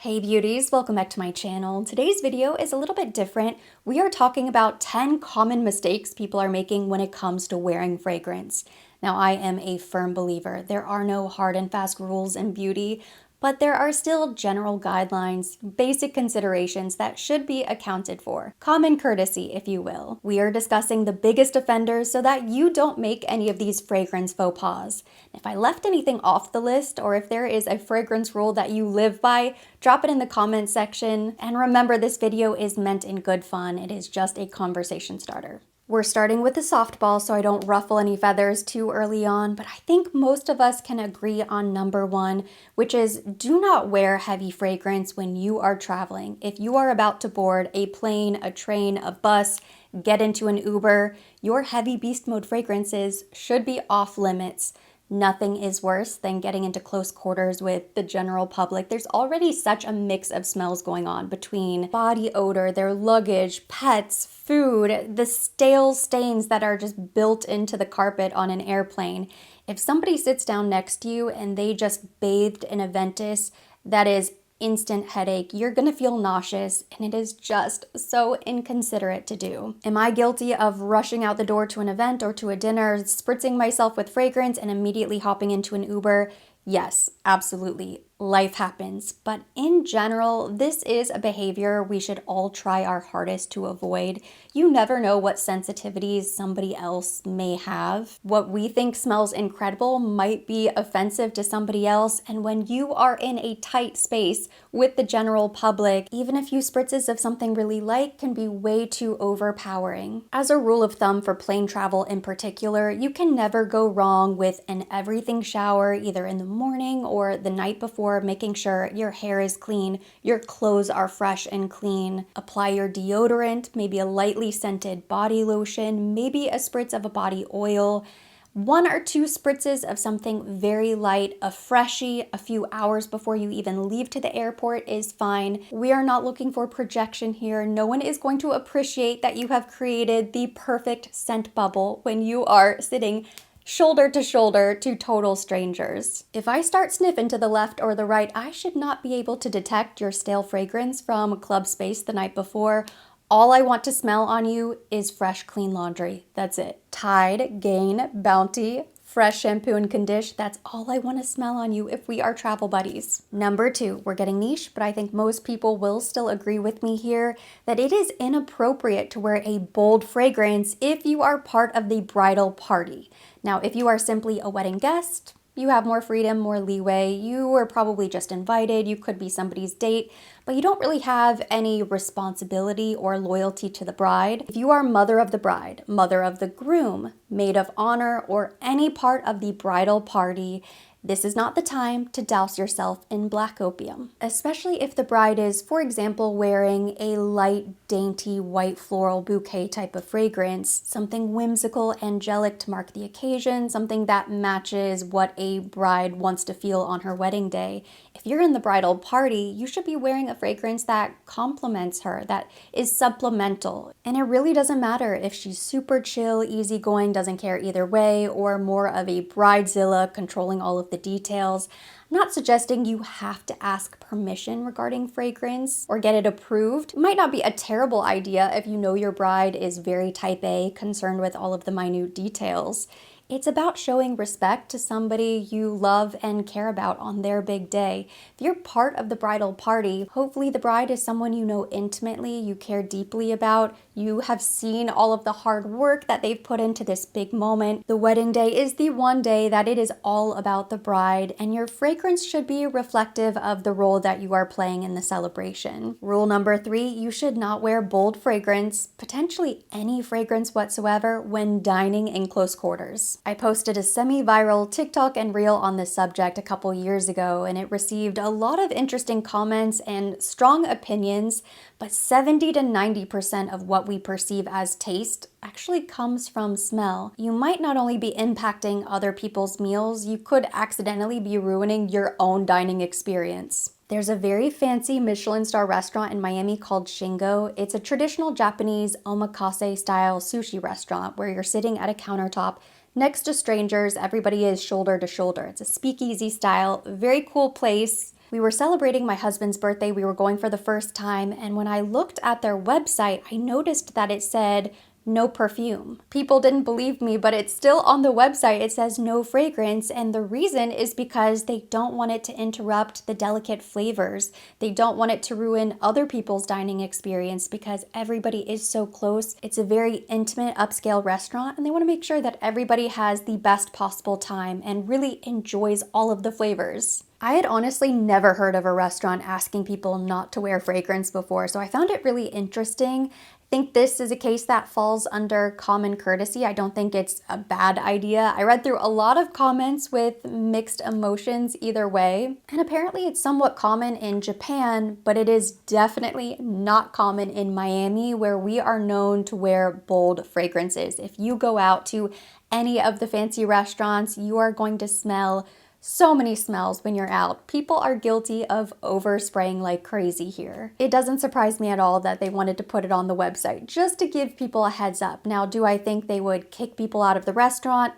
Hey beauties, welcome back to my channel. Today's video is a little bit different. We are talking about 10 common mistakes people are making when it comes to wearing fragrance. Now, I am a firm believer. There are no hard and fast rules in beauty, but there are still general guidelines, basic considerations that should be accounted for. Common courtesy, if you will. We are discussing the biggest offenders so that you don't make any of these fragrance faux pas. If I left anything off the list, or if there is a fragrance rule that you live by, drop it in the comments section. And remember, this video is meant in good fun. It is just a conversation starter. We're starting with a softball so I don't ruffle any feathers too early on, but I think most of us can agree on number one, which is do not wear heavy fragrance when you are traveling. If you are about to board a plane, a train, a bus, get into an Uber, your heavy beast mode fragrances should be off limits. Nothing is worse than getting into close quarters with the general public. There's already such a mix of smells going on between body odor, their luggage, pets, food, the stale stains that are just built into the carpet on an airplane. If somebody sits down next to you and they just bathed in a Ventus that is instant headache, you're gonna feel nauseous, and it is just so inconsiderate to do. Am I guilty of rushing out the door to an event or to a dinner, spritzing myself with fragrance and immediately hopping into an Uber? Yes, absolutely. Life happens, but in general, this is a behavior we should all try our hardest to avoid. You never know what sensitivities somebody else may have. What we think smells incredible might be offensive to somebody else, and when you are in a tight space with the general public, even a few spritzes of something really light can be way too overpowering. As a rule of thumb for plane travel in particular, you can never go wrong with an everything shower either in the morning or the night before, making sure your hair is clean, your clothes are fresh and clean. Apply your deodorant, maybe a lightly scented body lotion, maybe a spritz of a body oil, 1 or 2 spritzes of something very light, a freshie a few hours before you even leave to the airport is fine. We are not looking for projection here. No one is going to appreciate that you have created the perfect scent bubble when you are sitting shoulder to total strangers. If I start sniffing to the left or the right, I should not be able to detect your stale fragrance from club space the night before. All I want to smell on you is fresh, clean laundry. That's it. Tide, Gain, Bounty, fresh shampoo and condition. That's all I want to smell on you if we are travel buddies. Number 2, we're getting niche, but I think most people will still agree with me here that it is inappropriate to wear a bold fragrance if you are part of the bridal party. Now, if you are simply a wedding guest, you have more freedom, more leeway. You were probably just invited. You could be somebody's date, but you don't really have any responsibility or loyalty to the bride. If you are mother of the bride, mother of the groom, maid of honor, or any part of the bridal party, this is not the time to douse yourself in black opium, especially if the bride is, for example, wearing a light, dainty, white floral bouquet type of fragrance, something whimsical, angelic to mark the occasion, something that matches what a bride wants to feel on her wedding day. If you're in the bridal party, you should be wearing a fragrance that complements her, that is supplemental. And it really doesn't matter if she's super chill, easygoing, doesn't care either way, or more of a bridezilla controlling all of the details. I'm not suggesting you have to ask permission regarding fragrance or get it approved. It might not be a terrible idea if you know your bride is very type A, concerned with all of the minute details. It's about showing respect to somebody you love and care about on their big day. If you're part of the bridal party, hopefully the bride is someone you know intimately, you care deeply about, you have seen all of the hard work that they've put into this big moment. The wedding day is the one day that it is all about the bride, and your fragrance should be reflective of the role that you are playing in the celebration. Rule number 3, you should not wear bold fragrance, potentially any fragrance whatsoever, when dining in close quarters. I posted a semi-viral TikTok and reel on this subject a couple years ago, and it received a lot of interesting comments and strong opinions, but 70 to 90% of what we perceive as taste actually comes from smell. You might not only be impacting other people's meals, you could accidentally be ruining your own dining experience. There's a very fancy Michelin star restaurant in Miami called Shingo. It's a traditional Japanese omakase style sushi restaurant where you're sitting at a countertop next to strangers. Everybody is shoulder to shoulder. It's a speakeasy style, very cool place. We were celebrating my husband's birthday. We were going for the first time, and when I looked at their website, I noticed that it said no perfume. People didn't believe me, but it's still on the website. It says no fragrance, and the reason is because they don't want it to interrupt the delicate flavors. They don't want it to ruin other people's dining experience because everybody is so close. It's a very intimate upscale restaurant, and they want to make sure that everybody has the best possible time and really enjoys all of the flavors. I had honestly never heard of a restaurant asking people not to wear fragrance before, so I found it really interesting. I think this is a case that falls under common courtesy. I don't think it's a bad idea. I read through a lot of comments with mixed emotions either way, and apparently it's somewhat common in Japan, but it is definitely not common in Miami, where we are known to wear bold fragrances. If you go out to any of the fancy restaurants, you are going to smell so many smells when you're out. People are guilty of overspraying like crazy here. It doesn't surprise me at all that they wanted to put it on the website just to give people a heads up. Now, do I think they would kick people out of the restaurant?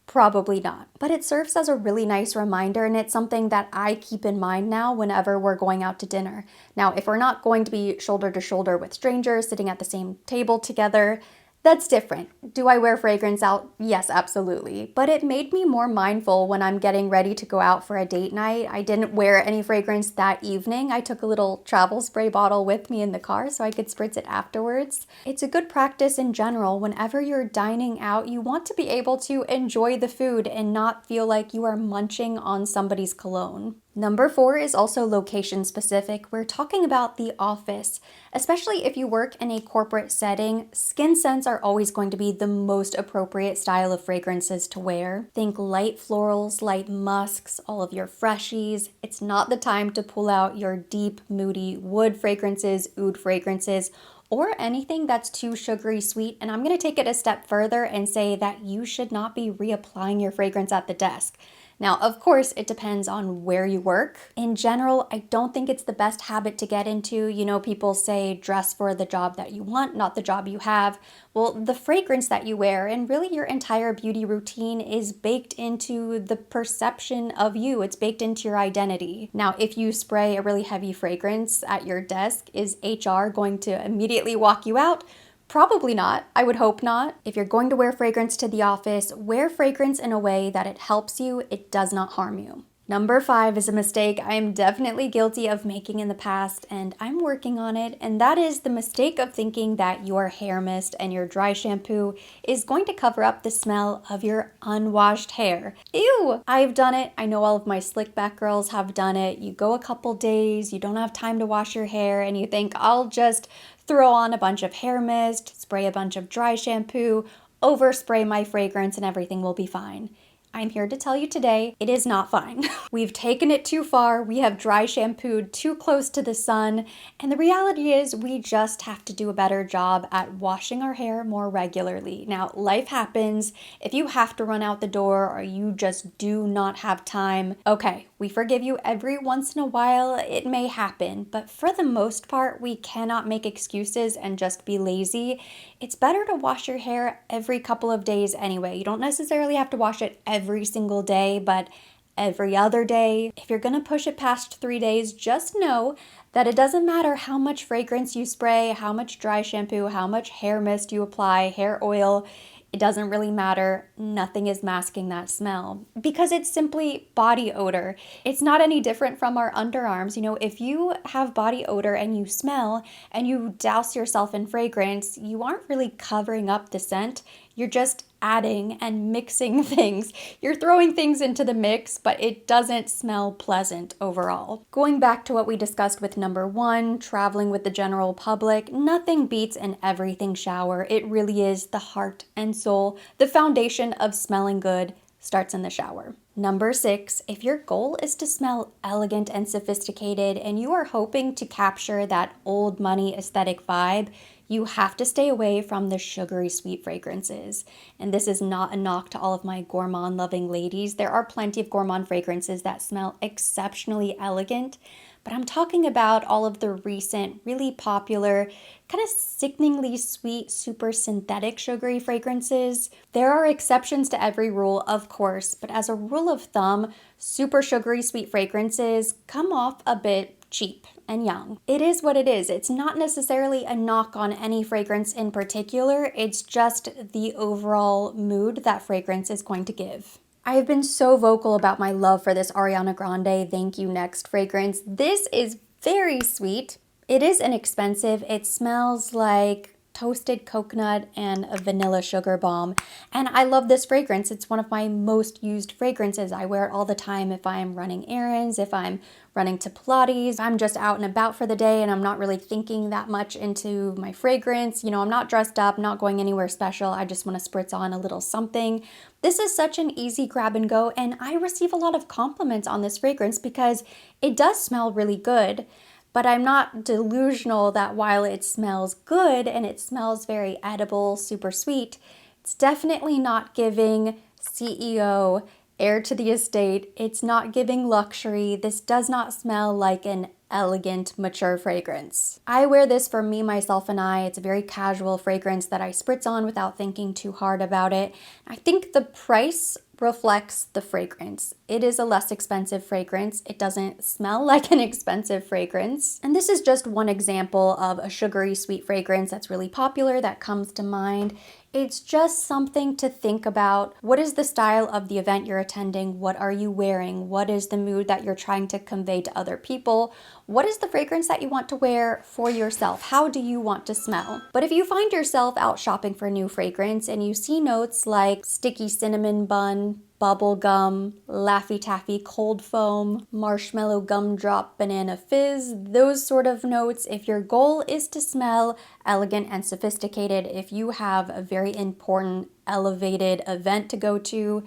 Probably not. But it serves as a really nice reminder, and it's something that I keep in mind now whenever we're going out to dinner. Now, if we're not going to be shoulder to shoulder with strangers sitting at the same table together, that's different. Do I wear fragrance out? Yes, absolutely. But it made me more mindful when I'm getting ready to go out for a date night. I didn't wear any fragrance that evening. I took a little travel spray bottle with me in the car so I could spritz it afterwards. It's a good practice in general. Whenever you're dining out, you want to be able to enjoy the food and not feel like you are munching on somebody's cologne. Number 4 is also location specific. We're talking about the office. Especially if you work in a corporate setting, skin scents are always going to be the most appropriate style of fragrances to wear. Think light florals, light musks, all of your freshies. It's not the time to pull out your deep, moody wood fragrances, oud fragrances, or anything that's too sugary sweet. And I'm going to take it a step further and say that you should not be reapplying your fragrance at the desk. Now, of course, it depends on where you work. In general, I don't think it's the best habit to get into. You know, people say dress for the job that you want, not the job you have. Well, the fragrance that you wear and really your entire beauty routine is baked into the perception of you. It's baked into your identity. Now, if you spray a really heavy fragrance at your desk, is HR going to immediately walk you out? Probably not. I would hope not. If you're going to wear fragrance to the office, wear fragrance in a way that it helps you, it does not harm you. Number 5 is a mistake I am definitely guilty of making in the past, and I'm working on it, and that is the mistake of thinking that your hair mist and your dry shampoo is going to cover up the smell of your unwashed hair. Ew! I've done it. I know all of my slick back girls have done it. You go a couple days, you don't have time to wash your hair, and you think, I'll just throw on a bunch of hair mist, spray a bunch of dry shampoo, overspray my fragrance, and everything will be fine. I'm here to tell you today, it is not fine. We've taken it too far, we have dry shampooed too close to the sun, and the reality is we just have to do a better job at washing our hair more regularly. Now, life happens. If you have to run out the door or you just do not have time, okay, we forgive you every once in a while, it may happen, but for the most part, we cannot make excuses and just be lazy. It's better to wash your hair every couple of days anyway. You don't necessarily have to wash it every single day, but every other day. If you're gonna push it past 3 days, just know that it doesn't matter how much fragrance you spray, how much dry shampoo, how much hair mist you apply, hair oil. It doesn't really matter. Nothing is masking that smell because it's simply body odor. It's not any different from our underarms. You know, if you have body odor and you smell and you douse yourself in fragrance, you aren't really covering up the scent. You're just adding and mixing things. You're throwing things into the mix, but it doesn't smell pleasant overall. Going back to what we discussed with number 1, traveling with the general public, nothing beats an everything shower. It really is the heart and soul. The foundation of smelling good starts in the shower. Number 6, if your goal is to smell elegant and sophisticated and you are hoping to capture that old money aesthetic vibe, you have to stay away from the sugary sweet fragrances. And this is not a knock to all of my gourmand loving ladies. There are plenty of gourmand fragrances that smell exceptionally elegant, but I'm talking about all of the recent, really popular, kind of sickeningly sweet, super synthetic sugary fragrances. There are exceptions to every rule, of course, but as a rule of thumb, super sugary sweet fragrances come off a bit cheap and young. It is what it is. It's not necessarily a knock on any fragrance in particular. It's just the overall mood that fragrance is going to give. I have been so vocal about my love for this Ariana Grande Thank You Next fragrance. This is very sweet. It is inexpensive. It smells like toasted coconut and a vanilla sugar bomb. And I love this fragrance. It's one of my most used fragrances. I wear it all the time if I'm running errands, if I'm running to Pilates, I'm just out and about for the day and I'm not really thinking that much into my fragrance. You know, I'm not dressed up, not going anywhere special. I just want to spritz on a little something. This is such an easy grab and go, and I receive a lot of compliments on this fragrance because it does smell really good. But I'm not delusional that while it smells good and it smells very edible, super sweet, it's definitely not giving CEO, heir to the estate. It's not giving luxury. This does not smell like an elegant, mature fragrance. I wear this for me, myself, and I. It's a very casual fragrance that I spritz on without thinking too hard about it. I think the price reflects the fragrance. It is a less expensive fragrance. It doesn't smell like an expensive fragrance. And this is just one example of a sugary sweet fragrance that's really popular that comes to mind. It's just something to think about. What is the style of the event you're attending? What are you wearing? What is the mood that you're trying to convey to other people? What is the fragrance that you want to wear for yourself? How do you want to smell? But if you find yourself out shopping for a new fragrance and you see notes like sticky cinnamon bun, bubble gum, Laffy Taffy cold foam, marshmallow gumdrop banana fizz, those sort of notes, if your goal is to smell elegant and sophisticated, if you have a very important elevated event to go to,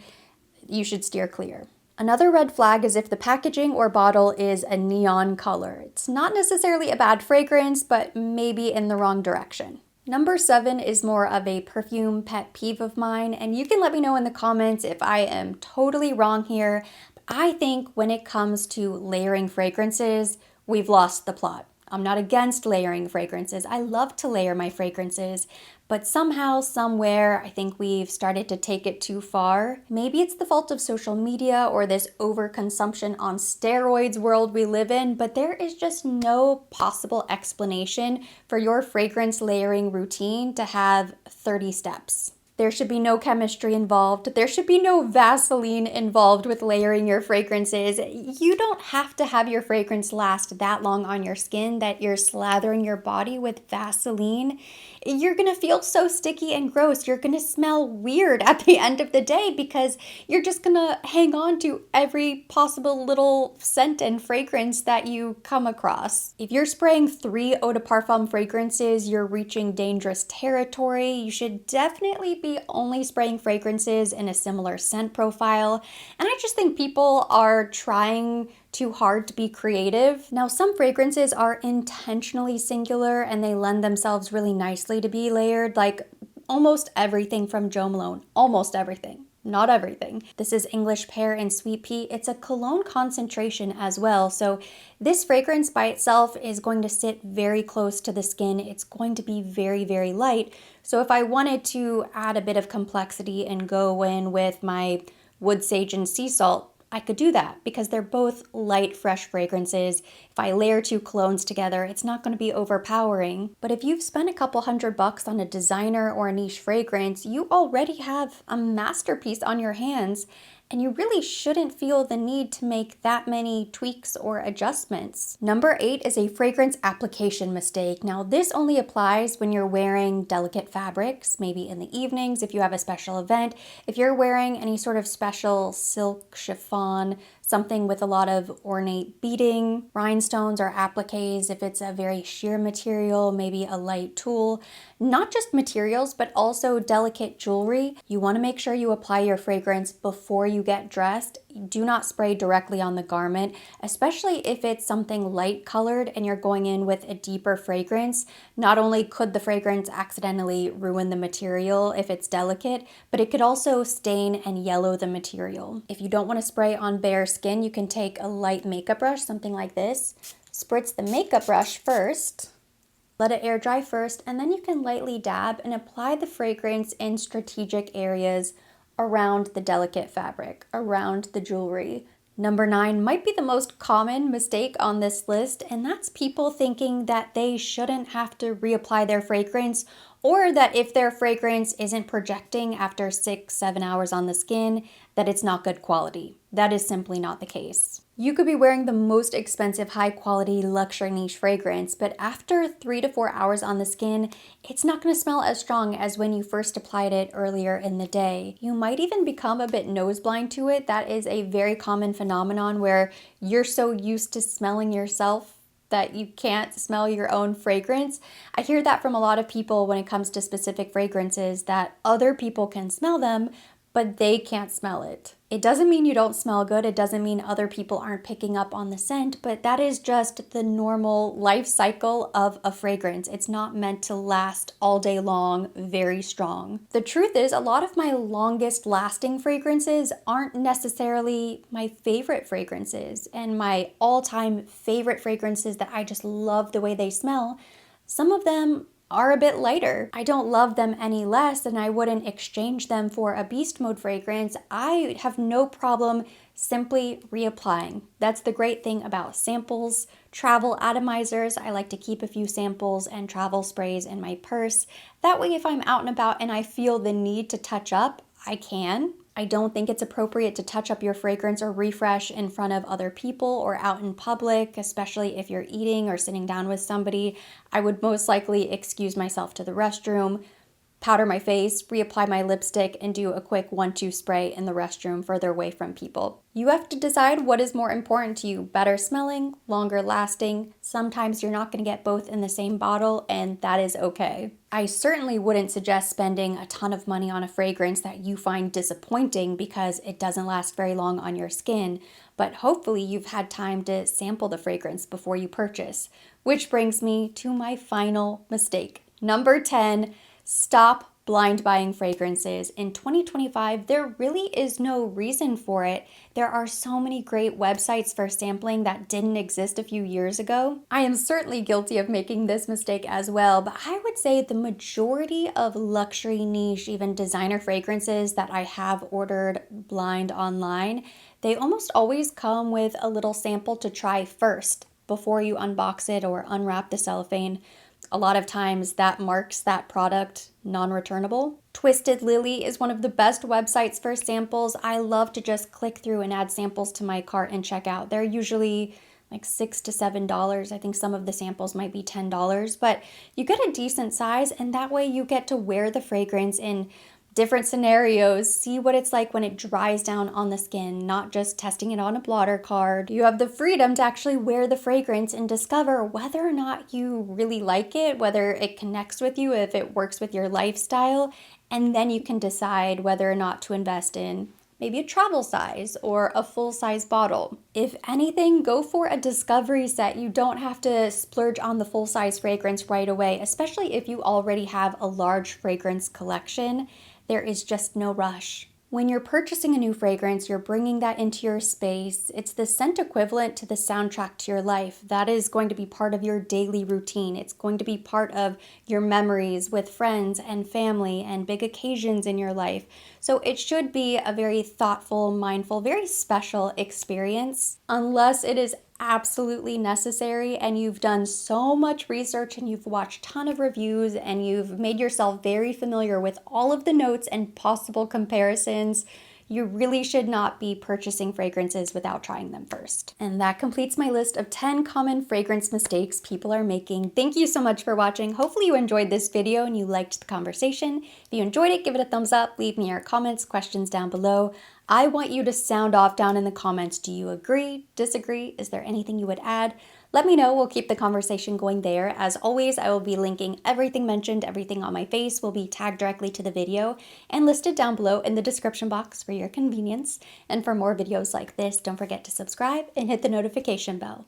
you should steer clear. Another red flag is if the packaging or bottle is a neon color. It's not necessarily a bad fragrance, but maybe in the wrong direction. Number 7 is more of a perfume pet peeve of mine, and you can let me know in the comments if I am totally wrong here. I think when it comes to layering fragrances, we've lost the plot. I'm not against layering fragrances. I love to layer my fragrances, but somehow, somewhere, I think we've started to take it too far. Maybe it's the fault of social media or this overconsumption on steroids world we live in, but there is just no possible explanation for your fragrance layering routine to have 30 steps. There should be no chemistry involved. There should be no Vaseline involved with layering your fragrances. You don't have to have your fragrance last that long on your skin that you're slathering your body with Vaseline. You're gonna feel so sticky and gross. You're gonna smell weird at the end of the day because you're just gonna hang on to every possible little scent and fragrance that you come across. If you're spraying 3 eau de parfum fragrances, you're reaching dangerous territory. You should definitely be only spraying fragrances in a similar scent profile. And I just think people are trying too hard to be creative. Now, some fragrances are intentionally singular and they lend themselves really nicely to be layered, like almost everything from Jo Malone. Almost everything. Not everything. This is English Pear and Sweet Pea. It's a cologne concentration as well. So this fragrance by itself is going to sit very close to the skin. It's going to be very, very light. So if I wanted to add a bit of complexity and go in with my wood sage and sea salt, I could do that because they're both light, fresh fragrances. If I layer 2 colognes together, it's not going to be overpowering. But if you've spent a couple $100 on a designer or a niche fragrance, you already have a masterpiece on your hands, and you really shouldn't feel the need to make that many tweaks or adjustments. Number 8 is a fragrance application mistake. Now, this only applies when you're wearing delicate fabrics, maybe in the evenings if you have a special event. If you're wearing any sort of special silk, chiffon, something with a lot of ornate beading, rhinestones or appliques, if it's a very sheer material, maybe a light tulle. Not just materials, but also delicate jewelry. You want to make sure you apply your fragrance before you get dressed. Do not spray directly on the garment, especially if it's something light colored and you're going in with a deeper fragrance. Not only could the fragrance accidentally ruin the material if it's delicate, but it could also stain and yellow the material. If you don't want to spray on bare skin, you can take a light makeup brush, something like this, Spritz the makeup brush first. Let it air dry first, and then you can lightly dab and apply the fragrance in strategic areas around the delicate fabric, around the jewelry. Number 9 might be the most common mistake on this list, and that's people thinking that they shouldn't have to reapply their fragrance, or that if their fragrance isn't projecting after 6-7 hours on the skin, that it's not good quality. That is simply not the case. You could be wearing the most expensive, high quality, luxury niche fragrance, but after 3 to 4 hours on the skin, it's not going to smell as strong as when you first applied it earlier in the day. You might even become a bit nose blind to it. That is a very common phenomenon where you're so used to smelling yourself that you can't smell your own fragrance. I hear that from a lot of people when it comes to specific fragrances, that other people can smell them, but they can't smell it. It doesn't mean you don't smell good. It doesn't mean other people aren't picking up on the scent, but that is just the normal life cycle of a fragrance. It's not meant to last all day long, very strong. The truth is, a lot of my longest lasting fragrances aren't necessarily my favorite fragrances, and my all-time favorite fragrances that I just love the way they smell, some of them are a bit lighter. I don't love them any less, and I wouldn't exchange them for a beast mode fragrance. I have no problem simply reapplying. That's the great thing about samples, travel atomizers. I like to keep a few samples and travel sprays in my purse. That way, if I'm out and about and I feel the need to touch up, I can. I don't think it's appropriate to touch up your fragrance or refresh in front of other people or out in public, especially if you're eating or sitting down with somebody. I would most likely excuse myself to the restroom, powder my face, reapply my lipstick, and do a quick 1-2 spray in the restroom further away from people. You have to decide what is more important to you, better smelling, longer lasting. Sometimes you're not going to get both in the same bottle, and that is okay. I certainly wouldn't suggest spending a ton of money on a fragrance that you find disappointing because it doesn't last very long on your skin, but hopefully you've had time to sample the fragrance before you purchase. Which brings me to my final mistake. Number 10, stop blind buying fragrances. In 2025, there really is no reason for it. There are so many great websites for sampling that didn't exist a few years ago. I am certainly guilty of making this mistake as well, but I would say the majority of luxury niche, even designer fragrances that I have ordered blind online, they almost always come with a little sample to try first before you unbox it or unwrap the cellophane. A lot of times that marks that product non-returnable. Twisted Lily is one of the best websites for samples. I love to just click through and add samples to my cart and check out. They're usually like $6 to $7. I think some of the samples might be $10, but you get a decent size, and that way you get to wear the fragrance in different scenarios, see what it's like when it dries down on the skin, not just testing it on a blotter card. You have the freedom to actually wear the fragrance and discover whether or not you really like it, whether it connects with you, if it works with your lifestyle, and then you can decide whether or not to invest in maybe a travel size or a full size bottle. If anything, go for a discovery set. You don't have to splurge on the full size fragrance right away, especially if you already have a large fragrance collection. There is just no rush. When you're purchasing a new fragrance, you're bringing that into your space. It's the scent equivalent to the soundtrack to your life. That is going to be part of your daily routine. It's going to be part of your memories with friends and family and big occasions in your life. So it should be a very thoughtful, mindful, very special experience, unless it is absolutely necessary and you've done so much research and you've watched a ton of reviews and you've made yourself very familiar with all of the notes and possible comparisons. You really should not be purchasing fragrances without trying them first. And that completes my list of 10 common fragrance mistakes people are making. Thank you so much for watching. Hopefully you enjoyed this video and you liked the conversation. If you enjoyed it, give it a thumbs up, leave me your comments, questions down below. I want you to sound off down in the comments. Do you agree, disagree? Is there anything you would add? Let me know. We'll keep the conversation going there. As always, I will be linking everything mentioned, everything on my face will be tagged directly to the video and listed down below in the description box for your convenience. And for more videos like this, don't forget to subscribe and hit the notification bell.